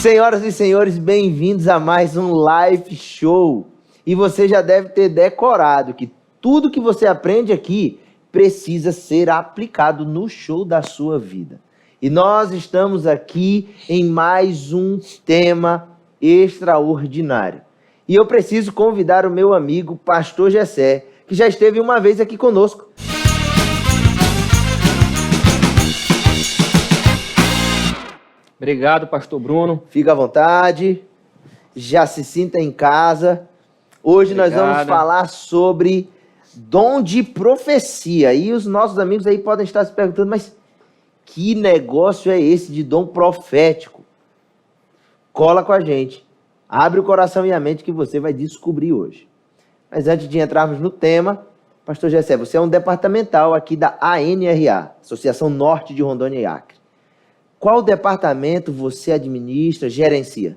Senhoras e senhores, bem-vindos a mais um live show. E você já deve ter decorado que tudo que você aprende aqui precisa ser aplicado no show da sua vida. E nós estamos aqui em mais um tema extraordinário. E eu preciso convidar o meu amigo Pastor Gessé, que já esteve uma vez aqui conosco. Obrigado, Pastor Bruno. Fica à vontade, já se sinta em casa. Hoje nós vamos falar sobre dom de profecia. E os nossos amigos aí podem estar se perguntando, mas que negócio é esse de dom profético? Cola com a gente. Abre o coração e a mente que você vai descobrir hoje. Mas antes de entrarmos no tema, Pastor Gessé, você é um departamental aqui da ANRA, Associação Norte de Rondônia e Acre. Qual departamento você administra, gerencia?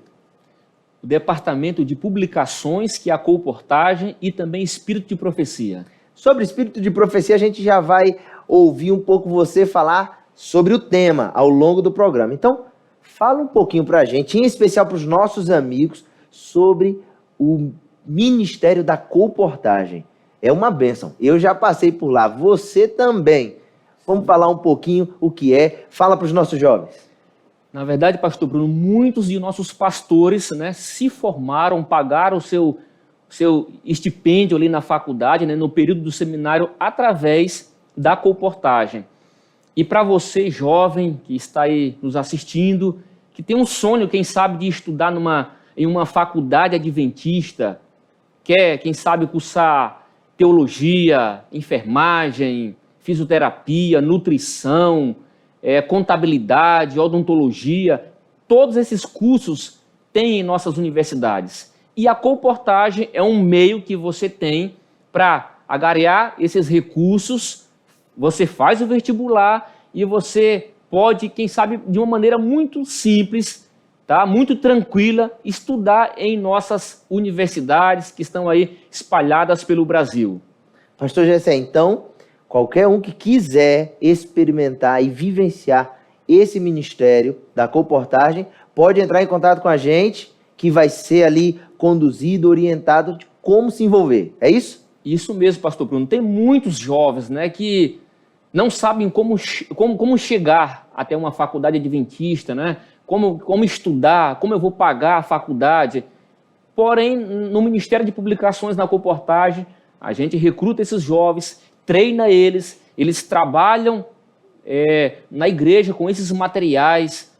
O departamento de publicações, que é a colportagem, e também espírito de profecia. Sobre espírito de profecia, a gente já vai ouvir um pouco você falar sobre o tema ao longo do programa. Então, fala um pouquinho para a gente, em especial para os nossos amigos, sobre o Ministério da Colportagem. É uma bênção. Eu já passei por lá, você também. Vamos falar um pouquinho o que é. Fala para os nossos jovens. Na verdade, Pastor Bruno, muitos de nossos pastores, se formaram, pagaram o seu estipêndio ali na faculdade, no período do seminário, através da colportagem. E para você, jovem, que está aí nos assistindo, que tem um sonho, quem sabe, de estudar em uma faculdade adventista, quer, quem sabe, cursar teologia, enfermagem, fisioterapia, nutrição, contabilidade, odontologia, todos esses cursos tem em nossas universidades. E a colportagem é um meio que você tem para agariar esses recursos. Você faz o vestibular e você pode, quem sabe, de uma maneira muito simples, muito tranquila, estudar em nossas universidades que estão aí espalhadas pelo Brasil. Pastor Gessé, então, qualquer um que quiser experimentar e vivenciar esse ministério da colportagem pode entrar em contato com a gente, que vai ser ali conduzido, orientado de como se envolver. É isso? Isso mesmo, Pastor Bruno. Tem muitos jovens que não sabem como chegar até uma faculdade adventista, como estudar, como eu vou pagar a faculdade. Porém, no Ministério de Publicações, na colportagem, a gente recruta esses jovens, treina eles trabalham na igreja com esses materiais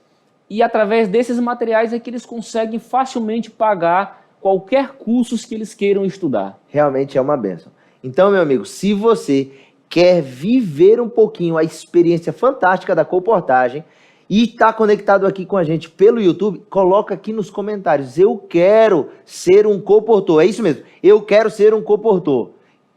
e através desses materiais é que eles conseguem facilmente pagar qualquer curso que eles queiram estudar. Realmente é uma bênção. Então, meu amigo, se você quer viver um pouquinho a experiência fantástica da colportagem e está conectado aqui com a gente pelo YouTube, coloca aqui nos comentários, eu quero ser um colportor. É isso mesmo, eu quero ser um colportor.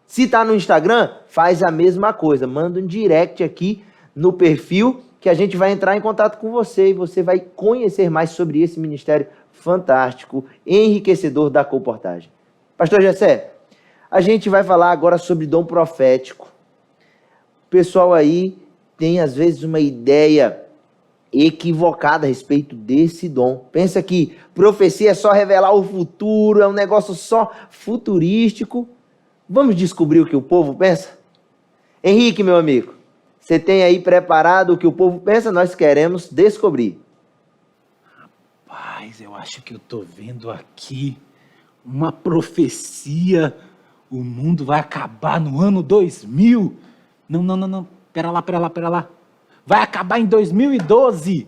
Se está no Instagram, faz a mesma coisa. Manda um direct aqui no perfil que a gente vai entrar em contato com você e você vai conhecer mais sobre esse ministério fantástico, enriquecedor da colportagem. Pastor Gessé, a gente vai falar agora sobre dom profético. O pessoal aí tem às vezes uma ideia equivocada a respeito desse dom. Pensa que profecia é só revelar o futuro, é um negócio só futurístico. Vamos descobrir o que o povo pensa? Henrique, meu amigo, você tem aí preparado o que o povo pensa? Nós queremos descobrir. Rapaz, eu acho que eu estou vendo aqui uma profecia. O mundo vai acabar no ano 2000. Não. Pera lá. Vai acabar em 2012.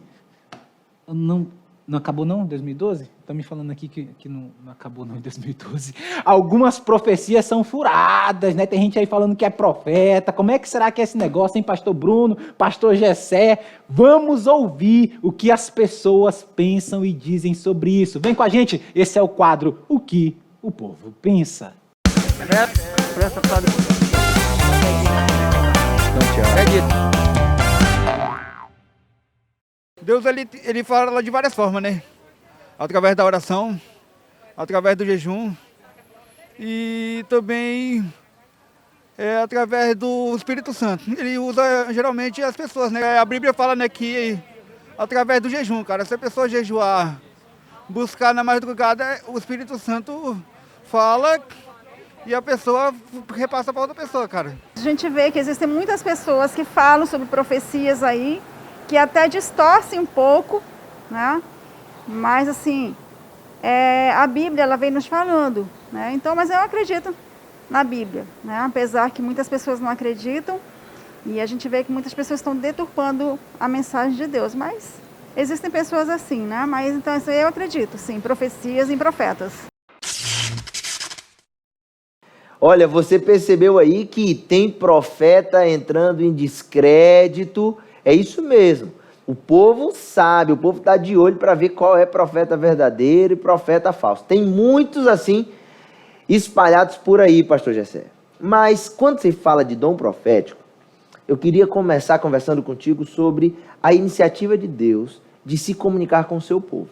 Não acabou não em 2012? Tá me falando aqui que não acabou não em 2012. Algumas profecias são furadas, Tem gente aí falando que é profeta. Como é que será que é esse negócio, hein, Pastor Bruno, Pastor Gessé? Vamos ouvir o que as pessoas pensam e dizem sobre isso. Vem com a gente, esse é o quadro O que o Povo Pensa. Presta pra... Deus ele fala de várias formas, Através da oração, através do jejum e também através do Espírito Santo. Ele usa geralmente as pessoas, A Bíblia fala, que através do jejum, cara, se a pessoa jejuar buscar na madrugada, o Espírito Santo fala e a pessoa repassa para outra pessoa, cara. A gente vê que existem muitas pessoas que falam sobre profecias aí, que até distorcem um pouco, né? Mas assim, a Bíblia ela vem nos falando, né? Então, mas eu acredito na Bíblia, né? Apesar que muitas pessoas não acreditam, e a gente vê que muitas pessoas estão deturpando a mensagem de Deus, mas existem pessoas assim, né? Mas então eu acredito, sim, profecias em profetas. Olha, você percebeu aí que tem profeta entrando em descrédito? É isso mesmo. O povo sabe, o povo está de olho para ver qual é profeta verdadeiro e profeta falso. Tem muitos assim espalhados por aí, pastor Gessé. Mas quando se fala de dom profético, eu queria começar conversando contigo sobre a iniciativa de Deus de se comunicar com o seu povo.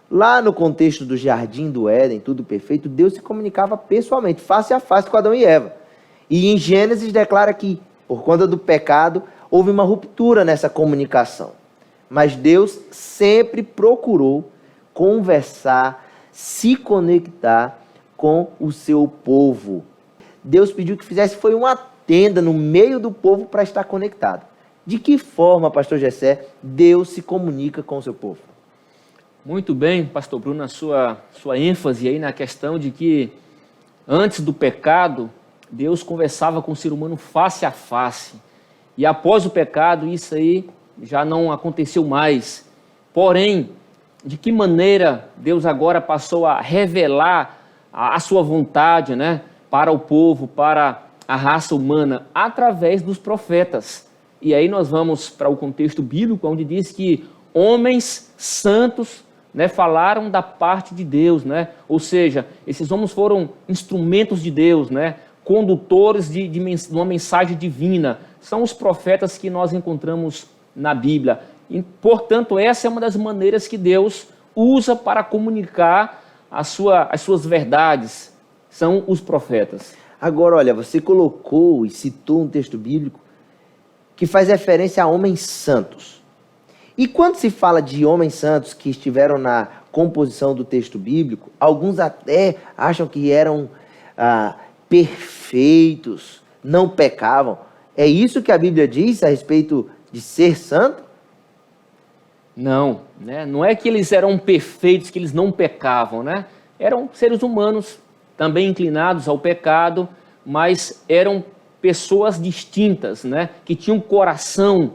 Lá no contexto do Jardim do Éden, tudo perfeito, Deus se comunicava pessoalmente, face a face com Adão e Eva. E em Gênesis declara que, por conta do pecado, houve uma ruptura nessa comunicação. Mas Deus sempre procurou conversar, se conectar com o seu povo. Deus pediu que fizesse foi uma tenda no meio do povo para estar conectado. De que forma, pastor Gessé, Deus se comunica com o seu povo? Muito bem, pastor Bruno, a sua ênfase aí na questão de que antes do pecado, Deus conversava com o ser humano face a face. E após o pecado, isso aí já não aconteceu mais. Porém, de que maneira Deus agora passou a revelar a sua vontade, né, para o povo, para a raça humana, através dos profetas. E aí nós vamos para o contexto bíblico, onde diz que homens santos, né, falaram da parte de Deus, né? Ou seja, esses homens foram instrumentos de Deus, né, condutores de uma mensagem divina. São os profetas que nós encontramos na Bíblia. E, portanto, essa é uma das maneiras que Deus usa para comunicar as suas verdades. São os profetas. Agora, olha, você colocou e citou um texto bíblico que faz referência a homens santos. E quando se fala de homens santos que estiveram na composição do texto bíblico, alguns até acham que eram perfeitos, não pecavam. É isso que a Bíblia diz a respeito de ser santo? Não, né? Não é que eles eram perfeitos, que eles não pecavam, né? Eram seres humanos também inclinados ao pecado, mas eram pessoas distintas, né? Que tinham coração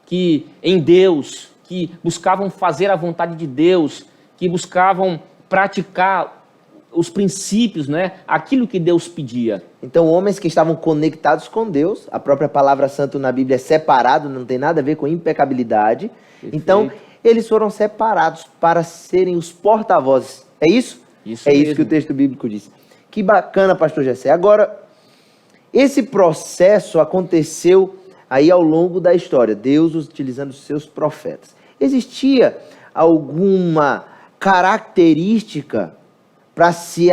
que em Deus, que buscavam fazer a vontade de Deus, que buscavam praticar os princípios, né? Aquilo que Deus pedia. Então, homens que estavam conectados com Deus, a própria palavra santo na Bíblia é separado, não tem nada a ver com impecabilidade. Perfeito. Então, eles foram separados para serem os porta-vozes. É isso? Isso é mesmo. Isso que o texto bíblico diz. Que bacana, pastor Gessé. Agora, esse processo aconteceu aí ao longo da história, Deus utilizando os seus profetas. Existia alguma característica para se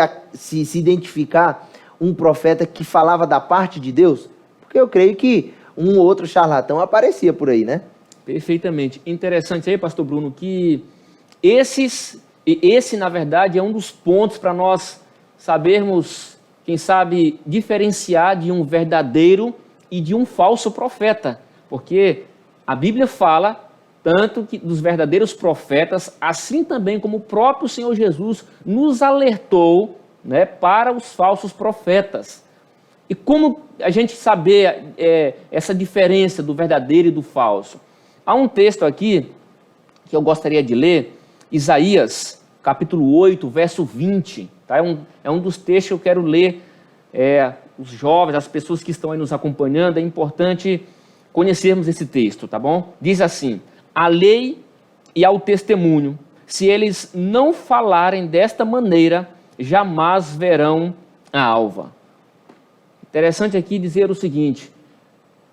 identificar um profeta que falava da parte de Deus? Porque eu creio que um ou outro charlatão aparecia por aí, né? Perfeitamente. Interessante aí, pastor Bruno, que esse, na verdade, é um dos pontos para nós sabermos, quem sabe, diferenciar de um verdadeiro e de um falso profeta. Porque a Bíblia fala tanto que dos verdadeiros profetas, assim também como o próprio Senhor Jesus nos alertou, né, para os falsos profetas. E como a gente saber essa diferença do verdadeiro e do falso? Há um texto aqui que eu gostaria de ler, Isaías, capítulo 8, verso 20. Tá? É um dos textos que eu quero ler. Os jovens, as pessoas que estão aí nos acompanhando, é importante conhecermos esse texto, tá bom? Diz assim: a lei e ao testemunho, se eles não falarem desta maneira, jamais verão a alva. Interessante aqui dizer o seguinte: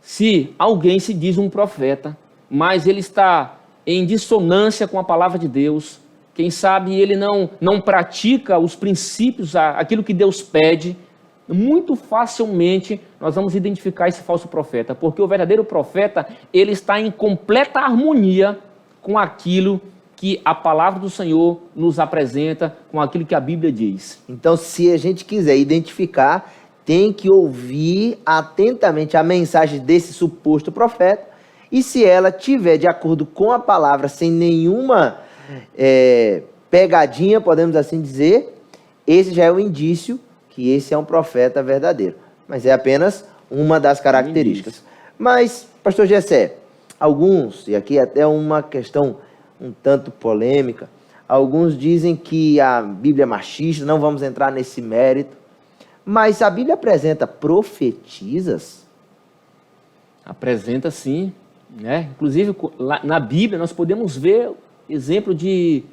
se alguém se diz um profeta, mas ele está em dissonância com a palavra de Deus, quem sabe ele não pratica os princípios, aquilo que Deus pede, muito facilmente nós vamos identificar esse falso profeta, porque o verdadeiro profeta, ele está em completa harmonia com aquilo que a palavra do Senhor nos apresenta com aquilo que a Bíblia diz. Então, se a gente quiser identificar, tem que ouvir atentamente a mensagem desse suposto profeta, e se ela tiver de acordo com a palavra, sem nenhuma pegadinha, podemos assim dizer, esse já é um indício que esse é um profeta verdadeiro. Mas é apenas uma das características. Mas, pastor Gessé, alguns, e aqui até uma questão um tanto polêmica, alguns dizem que a Bíblia é machista, não vamos entrar nesse mérito, mas a Bíblia apresenta profetisas? Apresenta sim, né? Inclusive na Bíblia nós podemos ver exemplo de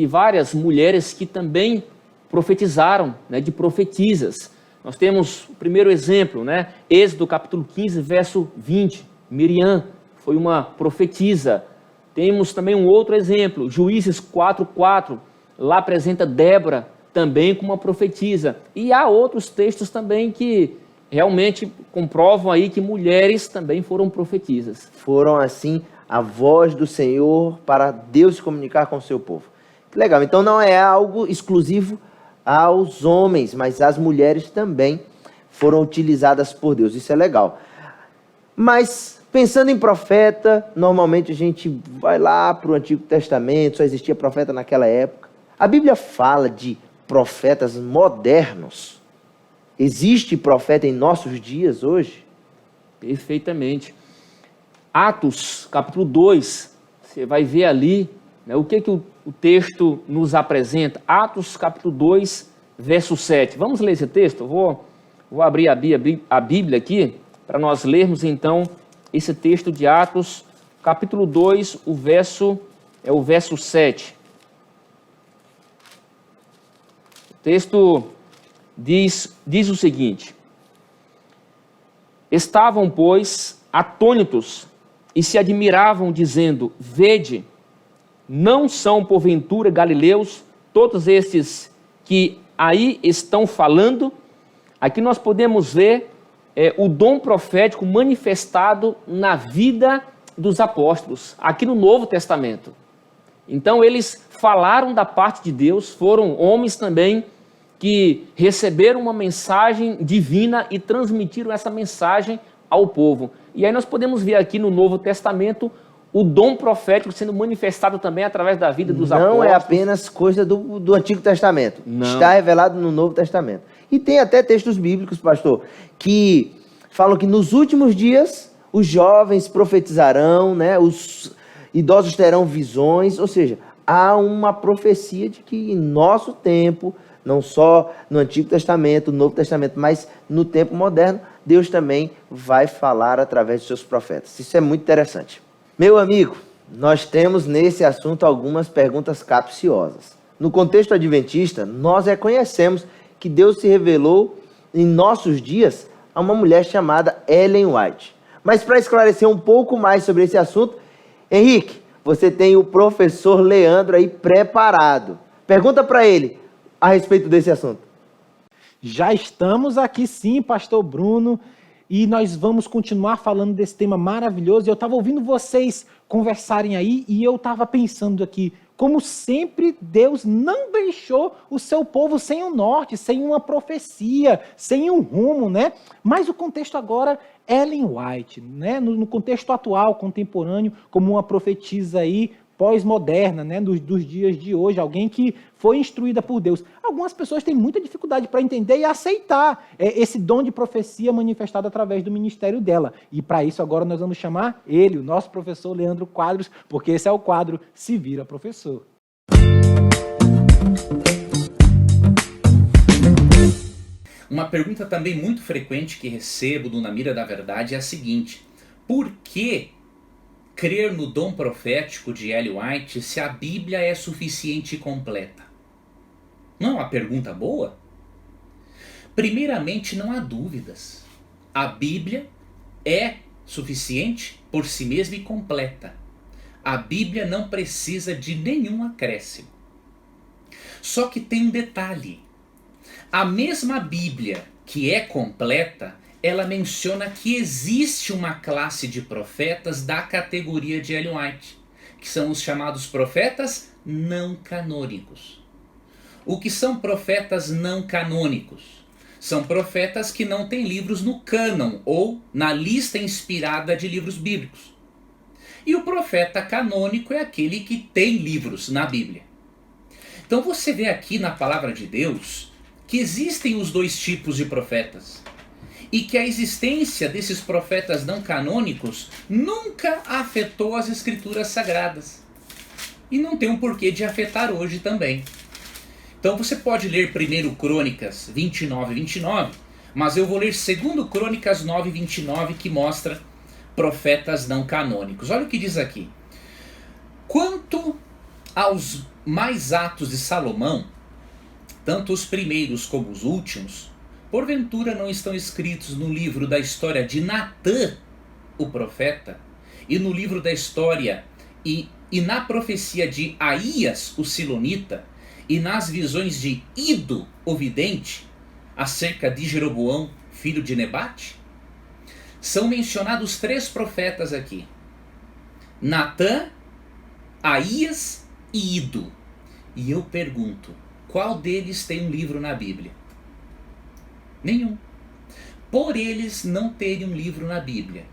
várias mulheres que também profetizaram, né? De profetisas. Nós temos o primeiro exemplo, né? Êxodo capítulo 15, verso 20, Miriam foi uma profetisa. Temos também um outro exemplo, Juízes 4:4, lá apresenta Débora também como uma profetisa. E há outros textos também que realmente comprovam aí que mulheres também foram profetisas. Foram, assim, a voz do Senhor para Deus se comunicar com o seu povo. Que legal, então não é algo exclusivo aos homens, mas as mulheres também foram utilizadas por Deus, isso é legal. Mas, pensando em profeta, normalmente a gente vai lá para o Antigo Testamento, só existia profeta naquela época. A Bíblia fala de profetas modernos. Existe profeta em nossos dias hoje? Perfeitamente. Atos, capítulo 2, você vai ver ali, né, o que o texto nos apresenta. Atos, capítulo 2, verso 7. Vamos ler esse texto? Eu vou abrir a Bíblia aqui, para nós lermos então esse texto de Atos, capítulo 2, o verso 7. O texto diz o seguinte: estavam, pois, atônitos e se admiravam, dizendo: vede, não são porventura galileus todos estes que aí estão falando? Aqui nós podemos ver o dom profético manifestado na vida dos apóstolos, aqui no Novo Testamento. Então eles falaram da parte de Deus, foram homens também que receberam uma mensagem divina e transmitiram essa mensagem ao povo. E aí nós podemos ver aqui no Novo Testamento o dom profético sendo manifestado também através da vida dos apóstolos. Não é apenas coisa do Antigo Testamento. Não. Está revelado no Novo Testamento. E tem até textos bíblicos, pastor, que falam que nos últimos dias os jovens profetizarão, né? Os idosos terão visões, ou seja, há uma profecia de que em nosso tempo, não só no Antigo Testamento, no Novo Testamento, mas no tempo moderno, Deus também vai falar através de seus profetas. Isso é muito interessante. Meu amigo, nós temos nesse assunto algumas perguntas capciosas. No contexto adventista, nós reconhecemos que Deus se revelou em nossos dias a uma mulher chamada Ellen White. Mas para esclarecer um pouco mais sobre esse assunto, Henrique, você tem o professor Leandro aí preparado. Pergunta para ele a respeito desse assunto. Já estamos aqui sim, pastor Bruno, e nós vamos continuar falando desse tema maravilhoso. Eu estava ouvindo vocês conversarem aí e eu estava pensando aqui, como sempre, Deus não deixou o seu povo sem um norte, sem uma profecia, sem um rumo, né? Mas o contexto agora, Ellen White, né? No contexto atual, contemporâneo, como uma profetisa aí, pós-moderna, né? Dos dias de hoje, alguém que foi instruída por Deus. Algumas pessoas têm muita dificuldade para entender e aceitar esse dom de profecia manifestado através do ministério dela. E para isso agora nós vamos chamar ele, o nosso professor Leandro Quadros, porque esse é o quadro Se Vira Professor. Uma pergunta também muito frequente que recebo do Na Mira da Verdade é a seguinte: por que crer no dom profético de Ellen White se a Bíblia é suficiente e completa? Não é uma pergunta boa? Primeiramente, não há dúvidas. A Bíblia é suficiente por si mesma e completa. A Bíblia não precisa de nenhum acréscimo. Só que tem um detalhe. A mesma Bíblia que é completa, ela menciona que existe uma classe de profetas da categoria de Ellen White, que são os chamados profetas não canônicos. O que são profetas não canônicos? São profetas que não têm livros no cânon ou na lista inspirada de livros bíblicos. E o profeta canônico é aquele que tem livros na Bíblia. Então você vê aqui na palavra de Deus que existem os dois tipos de profetas. E que a existência desses profetas não canônicos nunca afetou as escrituras sagradas. E não tem um porquê de afetar hoje também. Então você pode ler 1 Crônicas 29, mas eu vou ler 2 Crônicas 9, 29, que mostra profetas não canônicos. Olha o que diz aqui. Quanto aos mais atos de Salomão, tanto os primeiros como os últimos, porventura não estão escritos no livro da história de Natã, o profeta, e no livro da história e na profecia de Aías, o silonita, e nas visões de Ido, o vidente, acerca de Jeroboão, filho de Nebate? São mencionados 3 profetas aqui: Natã, Aías e Ido. E eu pergunto, qual deles tem um livro na Bíblia? Nenhum. Por eles não terem um livro na Bíblia,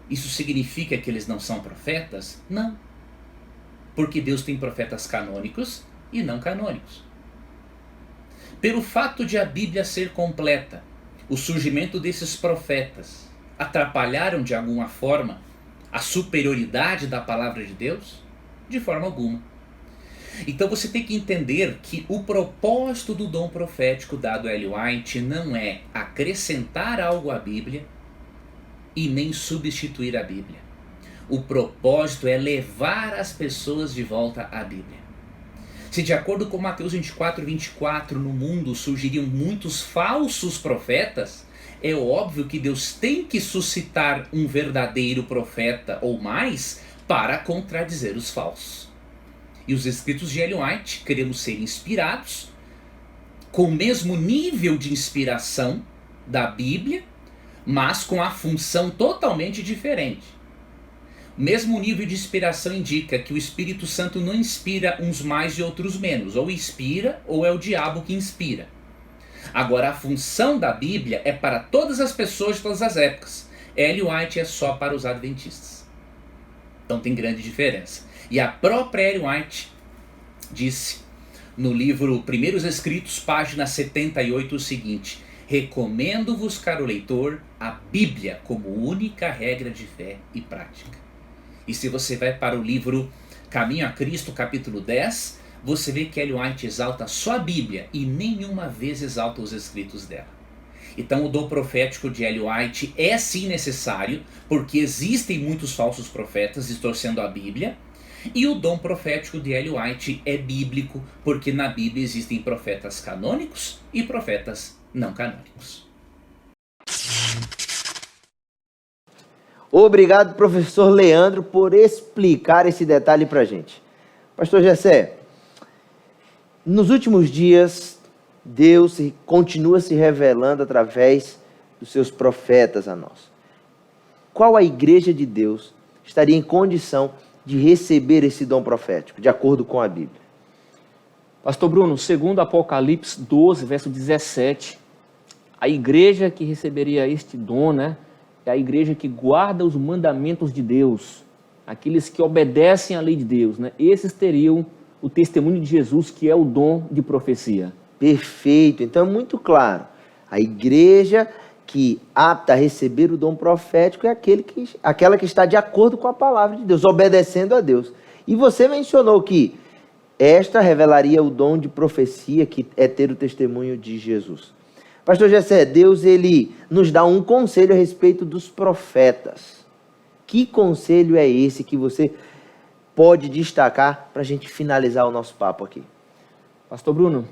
isso significa que eles não são profetas? Não. Porque Deus tem profetas canônicos e não canônicos. Pelo fato de a Bíblia ser completa, o surgimento desses profetas atrapalharam de alguma forma a superioridade da palavra de Deus? De forma alguma. Então você tem que entender que o propósito do dom profético dado a Ellen White não é acrescentar algo à Bíblia e nem substituir a Bíblia. O propósito é levar as pessoas de volta à Bíblia. Se de acordo com Mateus 24, no mundo surgiriam muitos falsos profetas, é óbvio que Deus tem que suscitar um verdadeiro profeta ou mais para contradizer os falsos. E os escritos de Ellen White queremos ser inspirados com o mesmo nível de inspiração da Bíblia, mas com a função totalmente diferente. O mesmo nível de inspiração indica que o Espírito Santo não inspira uns mais e outros menos. Ou inspira, ou é o diabo que inspira. Agora, a função da Bíblia é para todas as pessoas de todas as épocas. Ellen White é só para os adventistas. Então tem grande diferença. E a própria Ellen White disse no livro Primeiros Escritos, página 78, o seguinte: recomendo-vos, caro leitor, a Bíblia como única regra de fé e prática. E se você vai para o livro Caminho a Cristo, capítulo 10, você vê que Ellen White exalta só a Bíblia e nenhuma vez exalta os escritos dela. Então o dom profético de Ellen White é sim necessário, porque existem muitos falsos profetas distorcendo a Bíblia, e o dom profético de Ellen White é bíblico, porque na Bíblia existem profetas canônicos e profetas não canônicos. Obrigado, professor Leandro, por explicar esse detalhe para a gente. Pastor Gessé, nos últimos dias, Deus continua se revelando através dos seus profetas a nós. Qual a igreja de Deus estaria em condição de receber esse dom profético, de acordo com a Bíblia? Pastor Bruno, segundo Apocalipse 12, verso 17, a igreja que receberia este dom, né, é a igreja que guarda os mandamentos de Deus, aqueles que obedecem à lei de Deus, né? Esses teriam o testemunho de Jesus, que é o dom de profecia. Perfeito, então é muito claro. A igreja que apta a receber o dom profético é aquela que está de acordo com a palavra de Deus, obedecendo a Deus. E você mencionou que esta revelaria o dom de profecia, que é ter o testemunho de Jesus. Pastor Gessé, Deus ele nos dá um conselho a respeito dos profetas. Que conselho é esse que você pode destacar para a gente finalizar o nosso papo aqui? Pastor Bruno,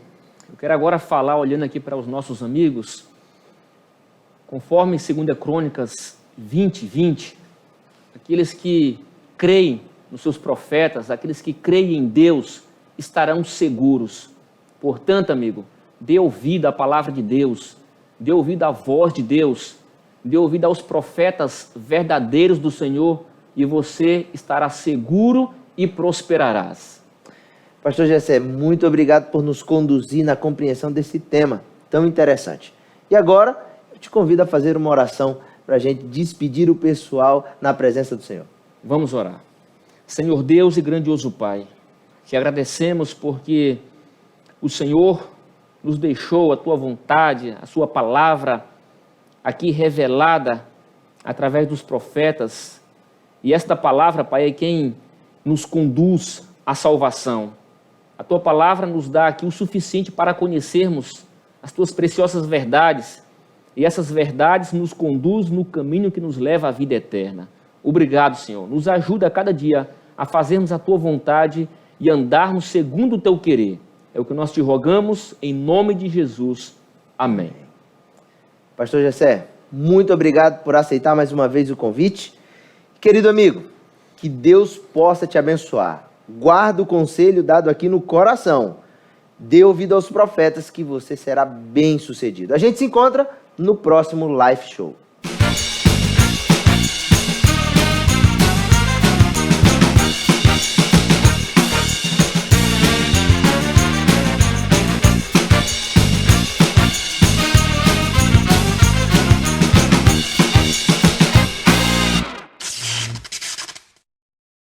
eu quero agora falar, olhando aqui para os nossos amigos, conforme 2 Crônicas 20, aqueles que creem nos seus profetas, aqueles que creem em Deus, estarão seguros. Portanto, amigo, dê ouvido à palavra de Deus, dê ouvido à voz de Deus, dê ouvido aos profetas verdadeiros do Senhor, e você estará seguro e prosperarás. Pastor Gessé, muito obrigado por nos conduzir na compreensão desse tema tão interessante. E agora, eu te convido a fazer uma oração para a gente despedir o pessoal na presença do Senhor. Vamos orar. Senhor Deus e grandioso Pai, te agradecemos porque o Senhor nos deixou a tua vontade, a sua palavra aqui revelada através dos profetas. E esta palavra, Pai, é quem nos conduz à salvação. A tua palavra nos dá aqui o suficiente para conhecermos as tuas preciosas verdades. E essas verdades nos conduzem no caminho que nos leva à vida eterna. Obrigado, Senhor. Nos ajuda a cada dia a fazermos a tua vontade e andarmos segundo o teu querer. É o que nós te rogamos em nome de Jesus. Amém. Pastor Gessé, muito obrigado por aceitar mais uma vez o convite. Querido amigo, que Deus possa te abençoar. Guarda o conselho dado aqui no coração. Dê ouvido aos profetas que você será bem-sucedido. A gente se encontra no próximo Life Show.